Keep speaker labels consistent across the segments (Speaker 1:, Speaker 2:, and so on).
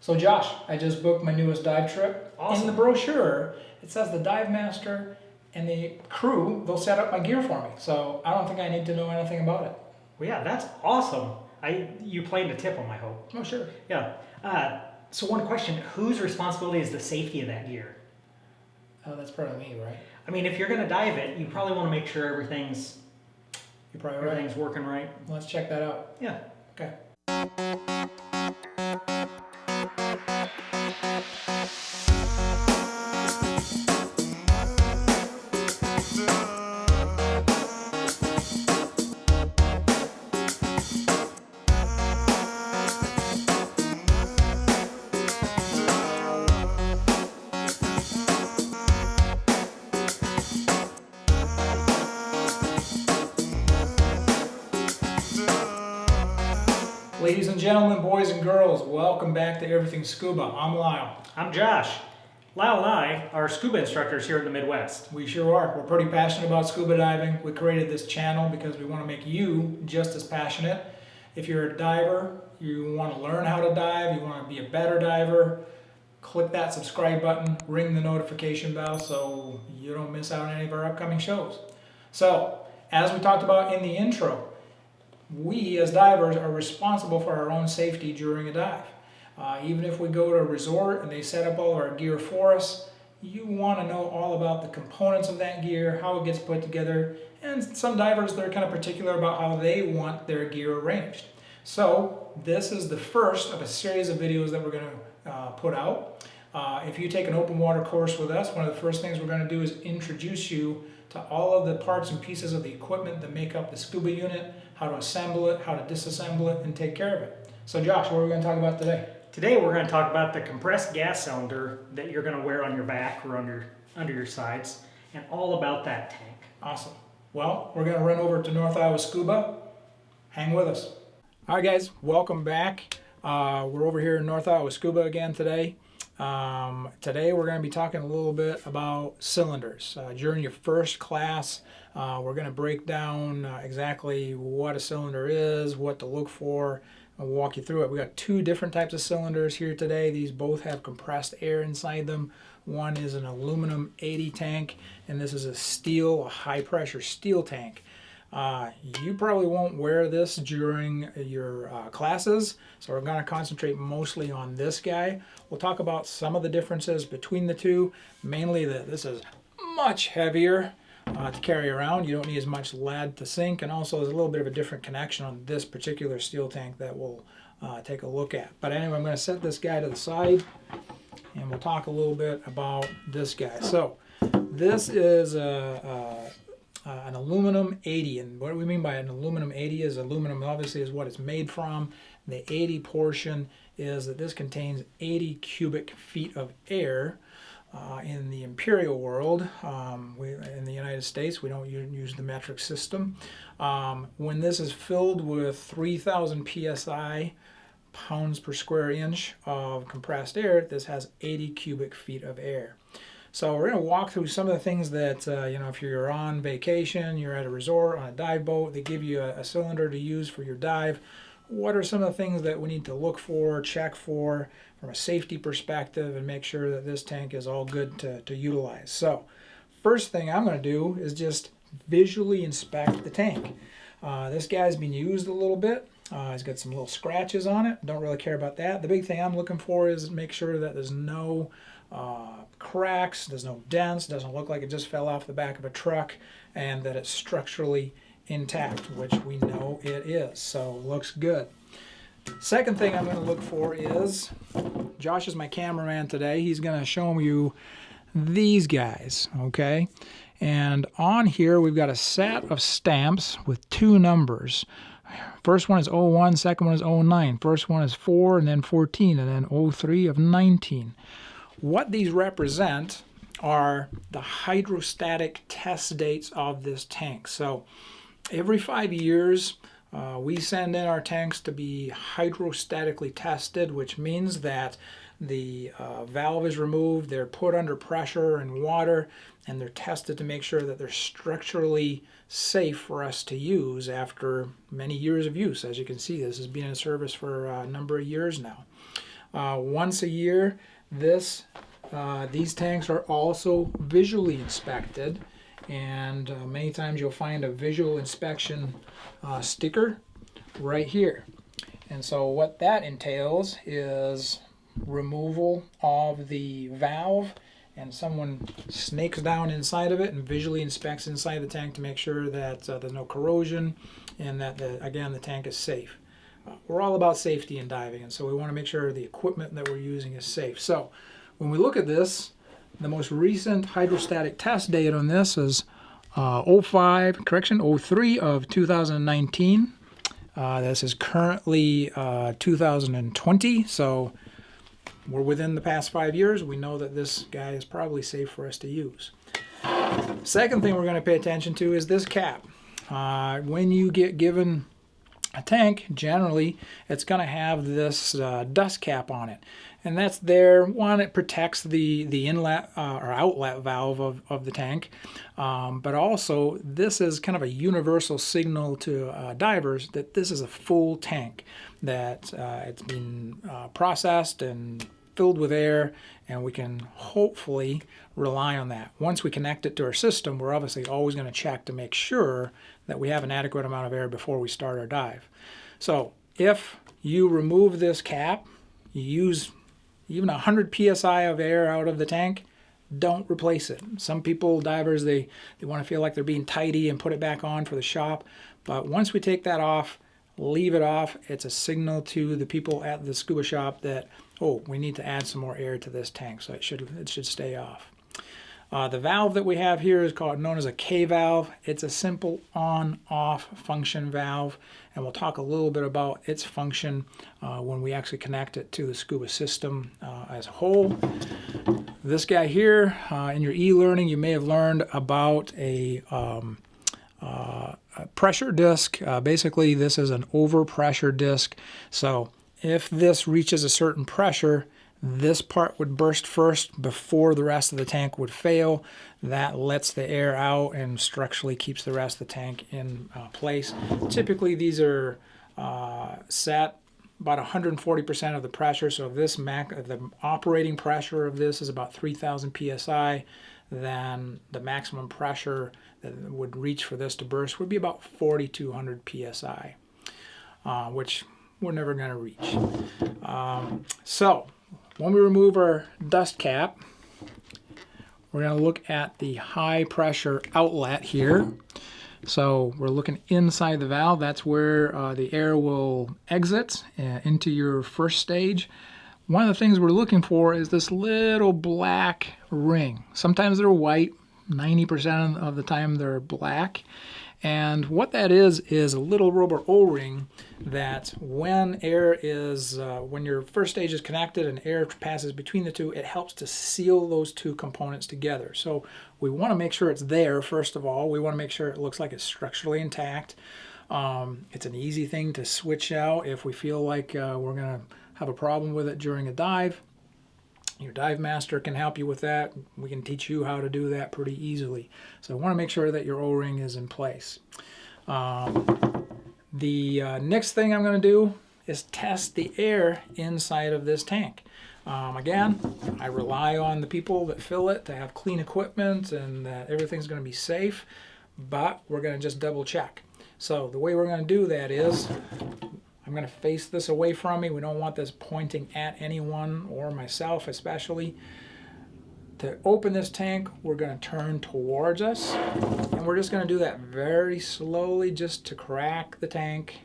Speaker 1: So Josh, I just booked my newest dive trip.
Speaker 2: Awesome.
Speaker 1: In the brochure, it says the dive master and the crew, they'll set up my gear for me. So I don't think I need to know anything about it.
Speaker 2: Well, yeah, that's awesome. You planned a tip on my hope.
Speaker 1: Oh, sure.
Speaker 2: Yeah. So one question, whose responsibility is the safety of that gear?
Speaker 1: Oh, that's part of me, right?
Speaker 2: I mean, if you're going to dive it, you probably want to make sure everything's
Speaker 1: You're probably right.
Speaker 2: working right.
Speaker 1: Let's check that out.
Speaker 2: Yeah.
Speaker 1: Okay. Ladies and gentlemen, boys and girls, welcome back to Everything Scuba. I'm Lyle.
Speaker 2: I'm Josh. Lyle and I are scuba instructors here in the Midwest.
Speaker 1: We sure are. We're pretty passionate about scuba diving. We created this channel because we want to make you just as passionate. If you're a diver, you want to learn how to dive, you want to be a better diver, click that subscribe button, ring the notification bell so you don't miss out on any of our upcoming shows. So, as we talked about in the intro, we as divers are responsible for our own safety during a dive. Even if we go to a resort and they set up all of our gear for us, you want to know all about the components of that gear, how it gets put together, and some divers, they're kind of particular about how they want their gear arranged. So this is the first of a series of videos that we're going to put out. If you take an open water course with us, one of the first things we're going to do is introduce you to all of the parts and pieces of the equipment that make up the scuba unit, how to assemble it, how to disassemble it, and take care of it. So Josh, what are we going to talk about today?
Speaker 2: Today we're going to talk about the compressed gas cylinder that you're going to wear on your back or under your sides, and all about that tank.
Speaker 1: Awesome. Well, we're going to run over to North Iowa Scuba. Hang with us. All right, guys, welcome back. We're over here in North Iowa Scuba again today. Today we're going to be talking a little bit about cylinders. During your first class, we're going to break down exactly what a cylinder is, what to look for. I'll walk you through it. We got two different types of cylinders here today. These both have compressed air inside them. One is an aluminum 80 tank, and this is a high pressure steel tank. You probably won't wear this during your classes, so we're going to concentrate mostly on this guy. We'll talk about some of the differences between the two, mainly that this is much heavier to carry around. You don't need as much lead to sink, and also there's a little bit of a different connection on this particular steel tank that we'll take a look at. But anyway, I'm going to set this guy to the side, and we'll talk a little bit about this guy. So this is an aluminum 80, and what do we mean by an aluminum 80 is aluminum obviously is what it's made from. The 80 portion is that this contains 80 cubic feet of air. In the imperial world, in the United States, we don't use the metric system. When this is filled with 3,000 psi, pounds per square inch of compressed air, this has 80 cubic feet of air. So we're going to walk through some of the things that, if you're on vacation, you're at a resort, on a dive boat, they give you a cylinder to use for your dive. What are some of the things that we need to look for, check for, from a safety perspective, and make sure that this tank is all good to utilize. So first thing I'm going to do is just visually inspect the tank. This guy's been used a little bit. He's got some little scratches on it. Don't really care about that. The big thing I'm looking for is make sure that there's no cracks, there's no dents, doesn't look like it just fell off the back of a truck, and that it's structurally intact, which we know it is. So looks good. Second thing I'm going to look for is, Josh is my cameraman today. He's going to show you these guys, okay? And on here we've got a set of stamps with two numbers. First one is 01, second one is 09. First one is 4 and then 14 and then 03 of 19. What these represent are the hydrostatic test dates of this tank. So every 5 years, we send in our tanks to be hydrostatically tested, which means that the valve is removed, they're put under pressure and water, and they're tested to make sure that they're structurally safe for us to use after many years of use. As you can see, this has been in service for a number of years now. Once a year, these tanks are also visually inspected, and many times you'll find a visual inspection sticker right here. And so what that entails is removal of the valve, and someone snakes down inside of it and visually inspects inside the tank to make sure that there's no corrosion and that, again, the tank is safe. We're all about safety in diving, and so we want to make sure the equipment that we're using is safe. So when we look at this, the most recent hydrostatic test date on this is 03 of 2019. This is currently 2020, so we're within the past 5 years. We know that this guy is probably safe for us to use. Second thing we're going to pay attention to is this cap. When you get given a tank, generally it's going to have this dust cap on it, and that's there. One, it protects the inlet or outlet valve of the tank, but also this is kind of a universal signal to divers that this is a full tank, that it's been processed and filled with air, and we can hopefully rely on that. Once we connect it to our system, we're obviously always going to check to make sure that we have an adequate amount of air before we start our dive. So if you remove this cap, you use even 100 psi of air out of the tank, don't replace it. Some people, divers, they want to feel like they're being tidy and put it back on for the shop, but once we take that off, leave it off. It's a signal to the people at the scuba shop that, oh, we need to add some more air to this tank, so it should stay off. The valve that we have here is known as a K valve. It's a simple on-off function valve, and we'll talk a little bit about its function when we actually connect it to the scuba system as a whole. This guy here, in your e-learning, you may have learned about a pressure disc. Basically, this is an overpressure disc. So if this reaches a certain pressure, this part would burst first before the rest of the tank would fail. That lets the air out and structurally keeps the rest of the tank in place. Typically, these are set about 140% of the pressure. So if the operating pressure of this is about 3,000 psi, then the maximum pressure that would reach for this to burst would be about 4,200 psi, which we're never going to reach. So when we remove our dust cap, we're going to look at the high pressure outlet here. So we're looking inside the valve. That's where the air will exit into your first stage. One of the things we're looking for is this little black ring. Sometimes they're white, 90% of the time they're black. And what that is a little rubber O-ring that when when your first stage is connected and air passes between the two, it helps to seal those two components together. So we want to make sure it's there, first of all. We want to make sure it looks like it's structurally intact. It's an easy thing to switch out if we feel like we're going to have a problem with it during a dive. Your dive master can help you with that. We can teach you how to do that pretty easily. So I want to make sure that your O-ring is in place. The next thing I'm going to do is test the air inside of this tank. Again, I rely on the people that fill it to have clean equipment and that everything's going to be safe, but we're going to just double check. So the way we're going to do that is I'm going to face this away from me. We don't want this pointing at anyone or myself especially. To open this tank, we're going to turn towards us, and we're just going to do that very slowly just to crack the tank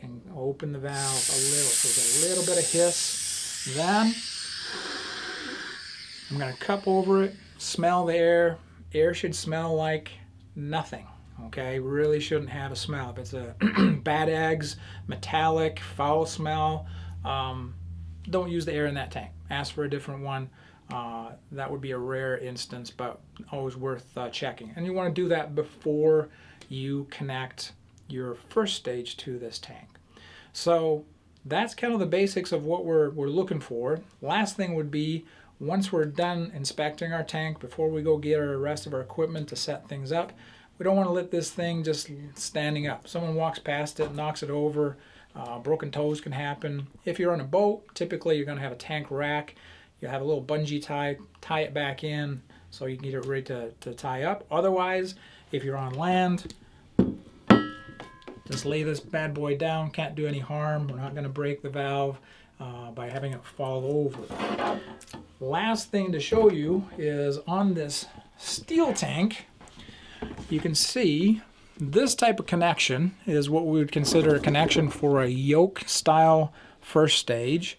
Speaker 1: and open the valve a little. So there's a little bit of hiss. Then I'm going to cup over it, smell the air. Air should smell like nothing. Okay, really shouldn't have a smell. If it's a bad eggs, metallic, foul smell, don't use the air in that tank. Ask for a different one. That would be a rare instance, but always worth checking. And you want to do that before you connect your first stage to this tank. So that's kind of the basics of what we're looking for. Last thing would be, once we're done inspecting our tank, before we go get our rest of our equipment to set things up, we don't want to let this thing just standing up. Someone walks past it, knocks it over, Broken toes can happen. If you're on a boat, typically you're going to have a tank rack. You have a little bungee tie it back in so you can get it ready to tie up. Otherwise, if you're on land, just lay this bad boy down. Can't do any harm. We're not going to break the valve by having it fall over. Last thing to show you is on this steel tank, you can see this type of connection is what we would consider a connection for a yoke style first stage.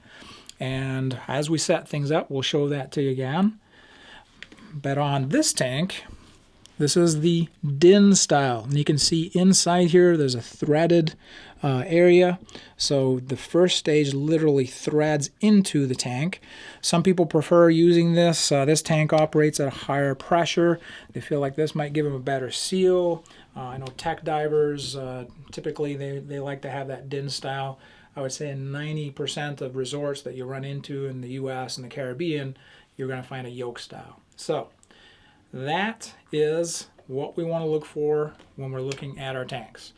Speaker 1: And as we set things up, we'll show that to you again. But on this tank, this is the DIN style. And you can see inside here, there's a threaded area. So the first stage literally threads into the tank. Some people prefer using this. This tank operates at a higher pressure. They feel like this might give them a better seal. I know tech divers, typically they like to have that DIN style. I would say in 90% of resorts that you run into in the US and the Caribbean, you're going to find a yoke style. So that is what we want to look for when we're looking at our tanks.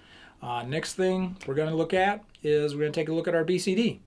Speaker 1: Next thing we're going to look at is we're going to take a look at our BCD.